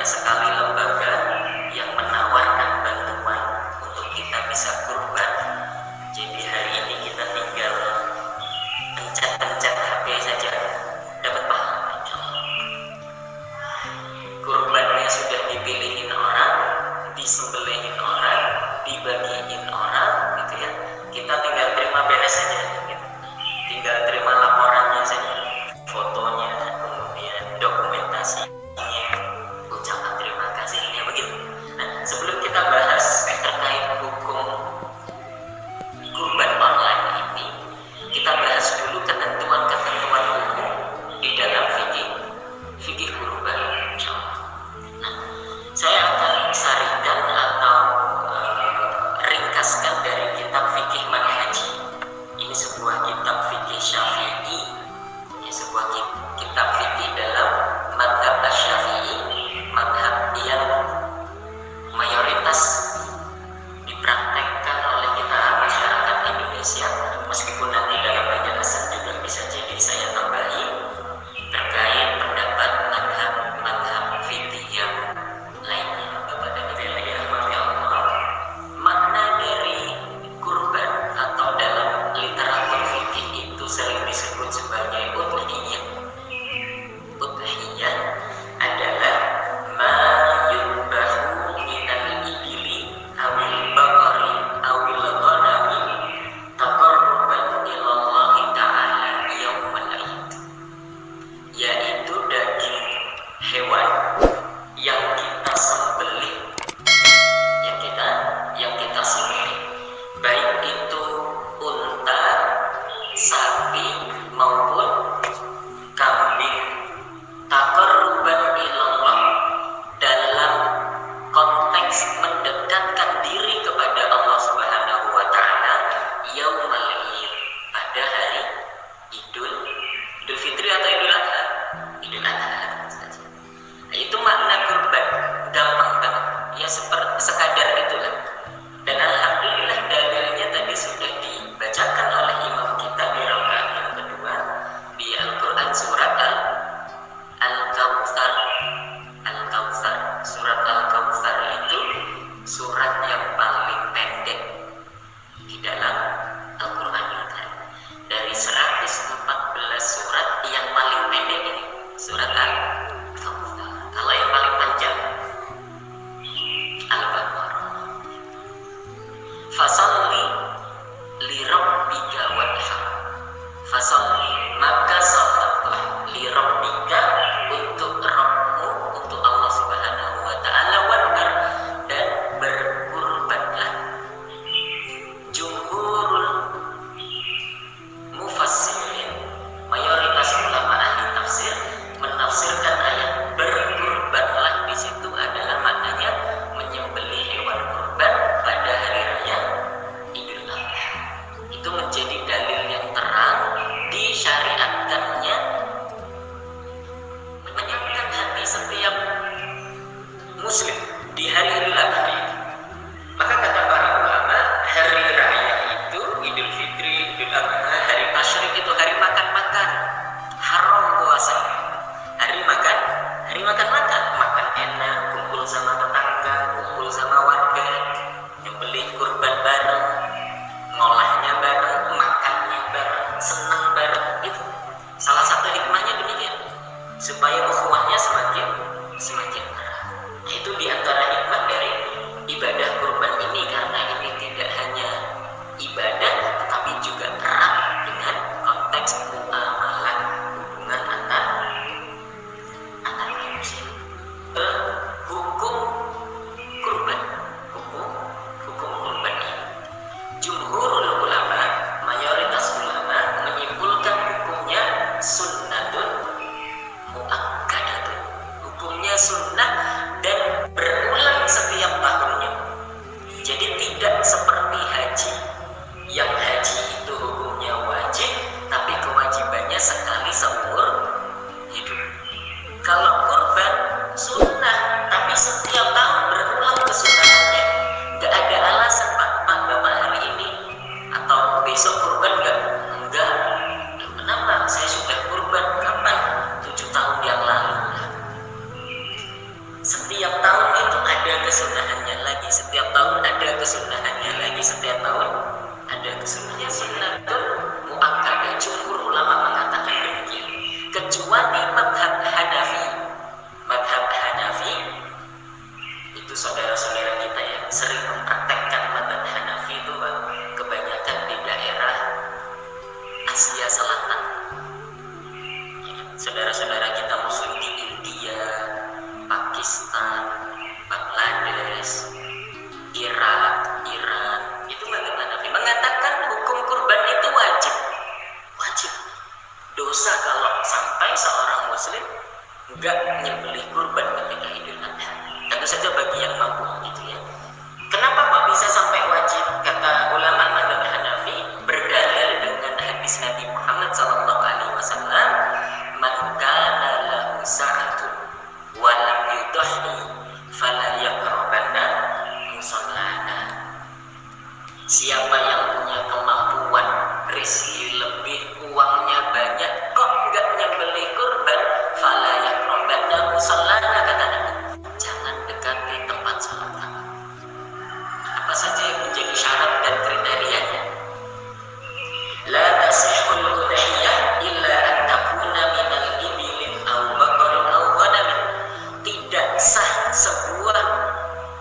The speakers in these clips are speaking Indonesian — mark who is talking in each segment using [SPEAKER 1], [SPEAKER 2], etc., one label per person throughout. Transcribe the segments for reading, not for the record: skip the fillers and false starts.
[SPEAKER 1] sekali lembaga yang menawarkan bantuan untuk kita bisa kurban. Jadi hari ini kita tinggal pencet-pencet HP saja dapat pahala. Kurbannya sudah dipilihin orang, disembelihin orang, dibagiin orang, gitu ya. Kita tinggal terima beres saja, gitu. Tinggal terima laporannya saja, fotonya, kemudian dokumentasinya, ucapan terima kasihnya, begitu. Nah, sebelum kita bahas terkait hukum kurban online ini, kita bahas dulu ketentuan-ketentuan hukum di dalam fikih kurban. Nah, saya akan saringkan atau ringkaskan dari kitab fikih manhaji. Ini sebuah kitab fikih Syafi'i, ya, sebuah kitab fikih dalam mazhab Syafi'i, mazhab yang mayoritas dipraktekkan oleh kita masyarakat Indonesia, meskipun nanti dalam penjelasan juga bisa jadi saya tambahi terkait pendapat mazhab fikih yang lainnya. Bapak dan Ibu yang dirahmati Allah, makna dari kurban atau dalam literatur fikih itu sering disebut sebagai udhiyah. Udhiyah adalah ma yudbahu minal ibili awil baqari awil ghanami taqarruban ilallahi ta'ala yaumal id, yaitu daging hewan yang kita sembelih, yang kita sembelih, baik itu unta, sapi maupun kambing, taqarruban ilallah, dalam konteks mendekatkan diri kepada Allah Subhanahu wa taala yaumal id, pada hari Idul Fitri atau Idul Adha. Idul Adha saja. Itu makna kurban, gampang banget. Ya sekadar itulah. Dan alhamdulillah dalilnya tadi sudah dibacakan oleh imam kita di rakaat yang kedua di Al-Qur'an surat Al-Kautsar. Al-Kautsar, surat Al-Kautsar itu surat yang paling pendek di dalam Al-Qur'an. Dari 114 surat yang paling pendek ini surat Al-Kautsar. Kalau yang paling panjang Al-Baqarah. kecuali madhab Hanafi. Madhab Hanafi itu saudara-saudara kita yang sering mempraktekkan madhab Hanafi itu kebanyakan di daerah Asia Selatan. Saudara-saudara kita Muslim di India, Pakistan, Bangladesh, Irak, Iran, itu madhab Hanafi mengatakan hukum kurban itu wajib. Dosa kalau sampai seorang Muslim enggak menyembelih kurban ketika Idul Adha. Tentu saja bagi yang mampu gitu ya. Kenapa kok bisa sampai wajib? Kata ulama mazhab Hanafi berdalil dengan hadis Nabi Muhammad SAW, "Man kana lahu sa'atun wa lam yudhi fala yaqrabanna musallana." Siapa yang punya kemampuan, rezeki lebih, uangnya banyak, kok enggak nyembelih kurban, fala yaqrabanna musallana, kata Nabi. Jangan dekati tempat salat kami. Apa saja yang menjadi syarat dan kriterianya? La tasihul udhiyah illa an takuna minal ibilin aw baqarin aw ghanamin. Tidak sah sebuah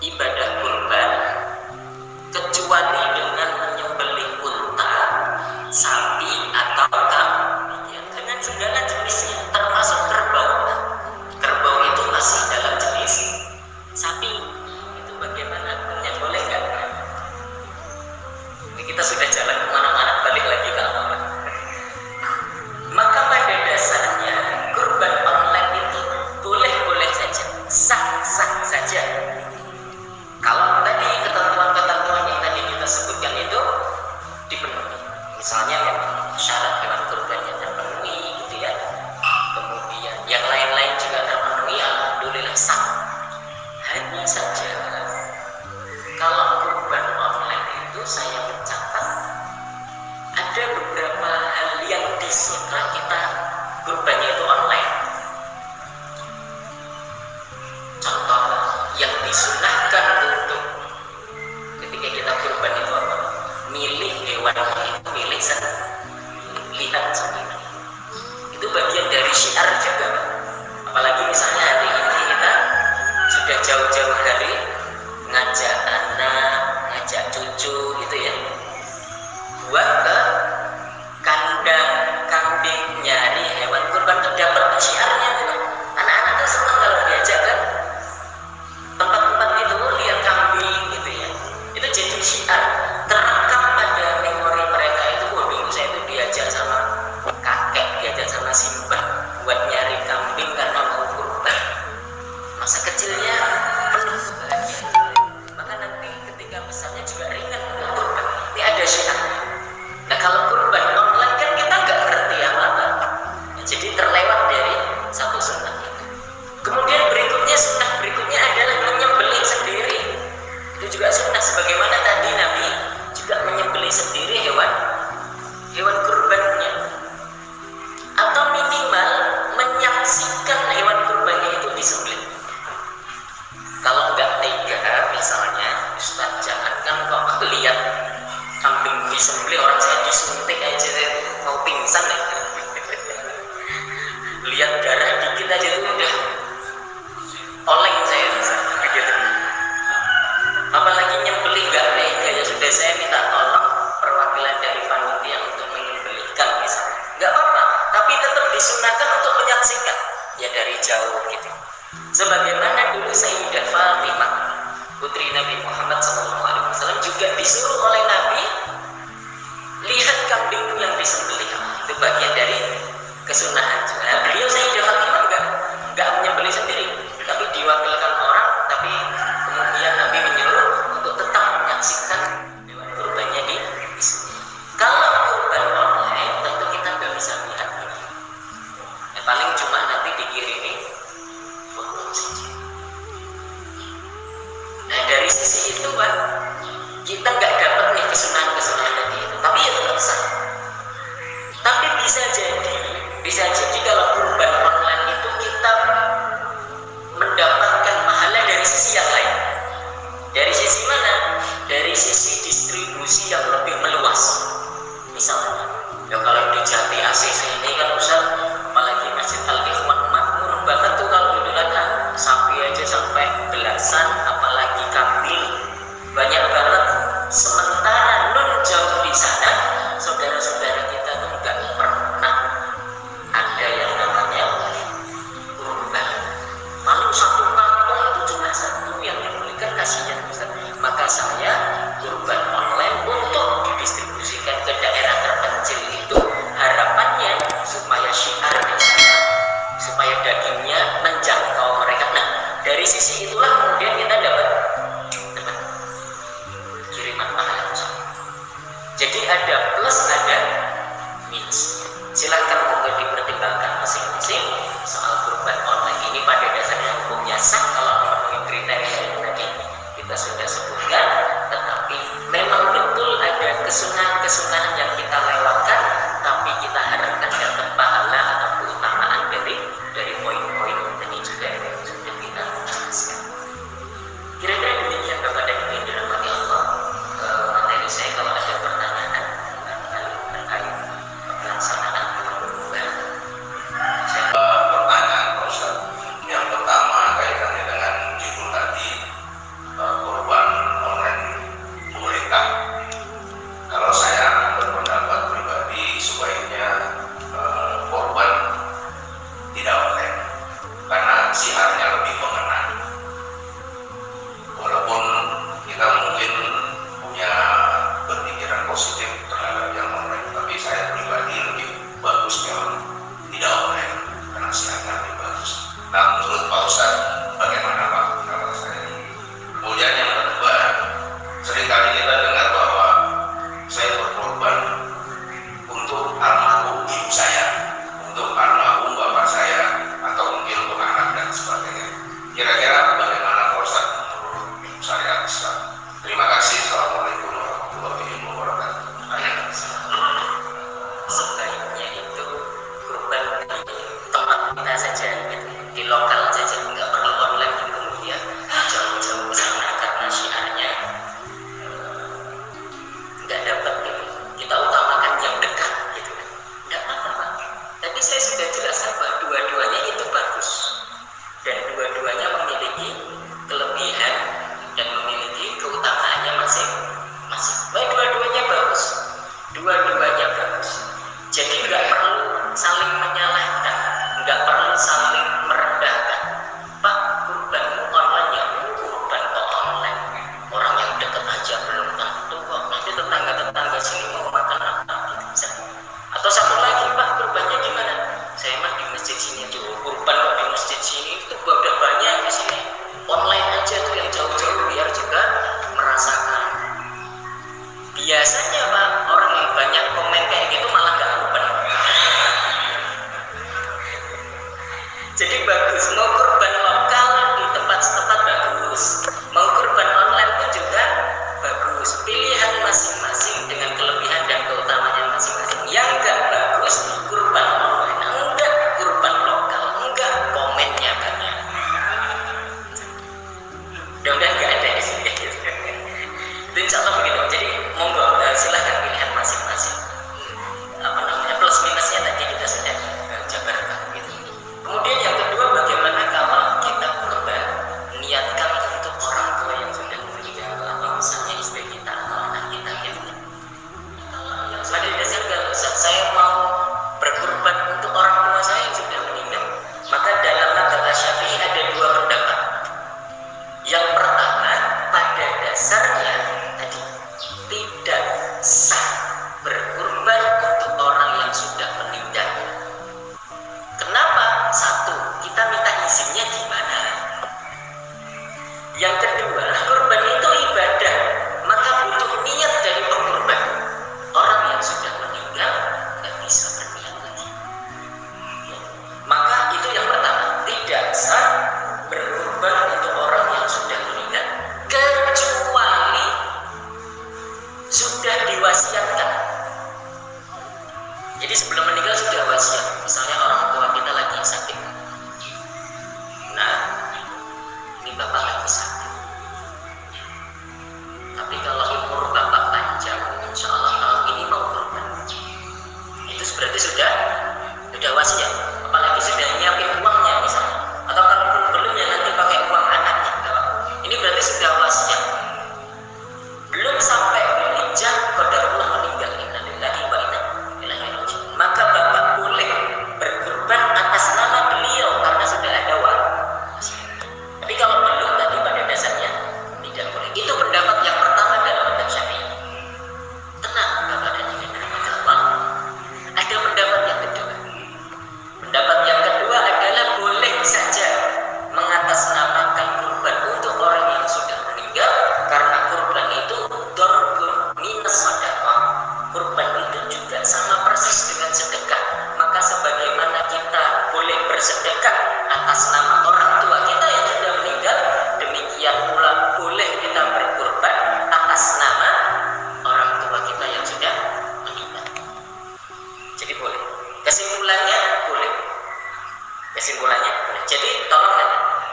[SPEAKER 1] ibadah kurban kecuali dengan menyembelih unta, sapi atau kambing, dengan segala jenisnya, termasuk kerbau. Kerbau itu masih dalam jenis sapi. Itu bagaimana hukumnya, boleh nggak? Ini kita sudah jalan kemana-mana, balik lagi ke awal. Maka pada dasarnya kurban online itu boleh-boleh saja, sah-sah saja. Kalau tadi ketentuan-ketentuan yang tadi kita sebutkan itu dipenuhi, misalnya syarat hewan kurbannya terpenuhi gitu ya, kemudian yang lain-lain juga terpenuhi, alhamdulillah sah. Hanya saja kalau kurban online itu saya mencatat ada beberapa hal yang disunnah kita kurbannya itu online. Contoh yang disunahkan untuk ketika kita kurban itu apa? Milih hewannya itu milih sendiri, lihat sendiri. Itu bagian dari syiar juga. Apalagi misalnya hari ini kita sudah jauh-jauh hari ngajak anak, ngajak cucu gitu ya, buat ke kandang kambing nyari hewan kurban, itu dapat syiarnya tuh. Anak-anak tuh senang kalau diajak kan tempat-tempat itu, lihat kambing gitu ya. Itu jadi syiar, terekam pada memori mereka itu. Oh, dulu saya itu diajak sama kakek, diajak sama simbah buat nyari kambing karena mau kurban. Masa kecilnya penuh bahagia. Maka nanti ketika besarnya juga ringan untuk kurban. Ini ada syiarnya. Nah kalau kurban online kan kita nggak ngerti apa-apa, jadi terlewat dari satu sunnah itu. Kemudian berikutnya, sunnah berikutnya adalah menyembelih sendiri. Itu juga sunnah, sebagaimana tadi Nabi juga menyembelih sendiri hewan kurbannya, atau minimal menyaksikan hewan kurbannya itu disembelih. Kalau nggak tega misalnya, Ustaz jangankan kok lihat kambing disembelih, orang saya disuntik aja mau pingsan ya. Lihat darah dikit aja tuh udah oleng saya gitu. Apalagi nyembelih nggak tega, ya sudah saya minta tolong perwakilan dari panitia untuk menyembelihkan misalnya, nggak apa-apa, tapi tetap disunahkan untuk menyaksikan ya dari jauh gitu. Sebagaimana dulu Sayyidah Fatimah putri Nabi Muhammad SAW juga disuruh oleh Nabi lihat kambing yang disembelih. Itu bagian dari kesunahan. Nah, beliau Sayyidah Fatimah enggak menyembelih sendiri, tapi diwakilkan orang, tapi kemudian Nabi menyuruh untuk tetap menyaksikan kurbannya di sini. Kalau kurban online tentu kita nggak bisa lihat. Ya, paling cuma nanti dikirimi foto saja. Nah dari sisi itu Pak, kita nggak dapat nih kesunahan tadi itu, tapi ya tetap sah. Tapi bisa jadi kalau kurban online itu kita mendapatkan pahala dari sisi yang lain. Dari sisi mana? Dari sisi distribusi yang lebih meluas. Misalnya, ya kalau di Jati ACC ini kan Ustaz, apalagi Masjid Jadi bagus, mau kurban lokal di tempat-tempat bagus, mau kurban online pun juga bagus. Pilihan masing-masing dengan kelebihan dan keutamaannya masing-masing. Yang enggak bagus kurban online, enggak kurban lokal, enggak komennya banyak. Mudah-mudahan enggak ada di sini. Itu insya Allah begitu. Jadi monggo silahkan pilihan masing-masing. Plus minusnya tadi kita sudah jabarkan gitu. Kemudian yang kedua, bagaimana kalau kita kurban niatkan untuk orang tua yang sudah meninggal, atau misalnya istri kita atau anak kita gitu. Pada dasar nggak usah, saya mau berkurban untuk orang tua saya yang sudah meninggal. Maka dalam mazhab Syafi'i ada dua pendapat. Yang pertama, pada dasarnya tadi tidak sah berkurban untuk orang yang sudah meninggal. Kenapa? Satu, kita minta izinnya gimana? Yang kedua, kurban itu ibadah, maka butuh niat dari pengurban. Orang yang sudah meninggal nggak bisa berniat lagi. Maka itu yang pertama, tidak sah berkurban untuk orang yang sudah meninggal, kecuali sudah diwasiatkan. Jadi sebelum meninggal sudah wasiat, misalnya orang tua kita lagi sakit. Nah, ini bapak lagi sakit. Tapi kalau umur bapak panjang, insya Allah tahun ini mau kurban. Itu berarti sudah wasiat. Apalagi sudah nyiapin uangnya misalnya. Atau kalau belum ya nanti pakai uang anaknya. Ini berarti sudah wasiat. Belum sampai hijab qadarullah meninggal. Innalillahi wa inna ilaihi raji'un. Maka bapak boleh berkurban atas nama beliau karena sudah ada wasiat. Tapi kalau belum, tadi pada dasarnya tidak boleh. Itu pendapat yang pertama dalam mazhab Syafi'i. Tenang bapak dan ibu rahmatullah. Ada pendapat yang kedua. Pendapat yang kedua adalah boleh saja mengatasnamakan kurban untuk orang yang sudah meninggal, karena kurban itu dorbun minus sedekah. Kurban itu juga sama persis dengan sedekah. Maka sebagaimana kita boleh bersedekah atas nama orang tua kita yang sudah meninggal, demikian pula boleh kita berkurban atas nama orang tua kita yang sudah meninggal. Jadi boleh. Kesimpulannya boleh. Jadi tolong ya.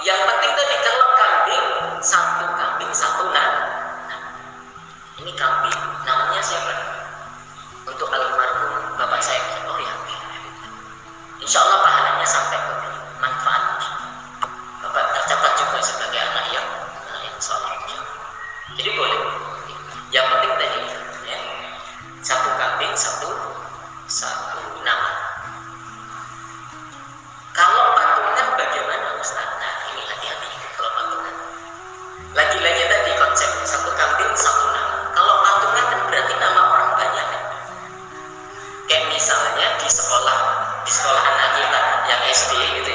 [SPEAKER 1] Yang penting tadi kalau kambing satu nah. Ini kambing, namanya siapa? Untuk almarhum bapak saya. Oh ya. Insya Allah pahalanya sampai ke manfaat. Bapak tercatat juga sebagai anak yang soleh. Jadi boleh. Yang penting tadi ya. Satu kambing, satu nama. Kalau patungan bagaimana Ustaz? Nah ini hati-hati kalau patungan. Lagi-lagi tadi konsep satu kambing satu nama. Kalau patungan kan berarti nama orang banyak. Kayak misalnya di sekolah anak kita yang SD gitu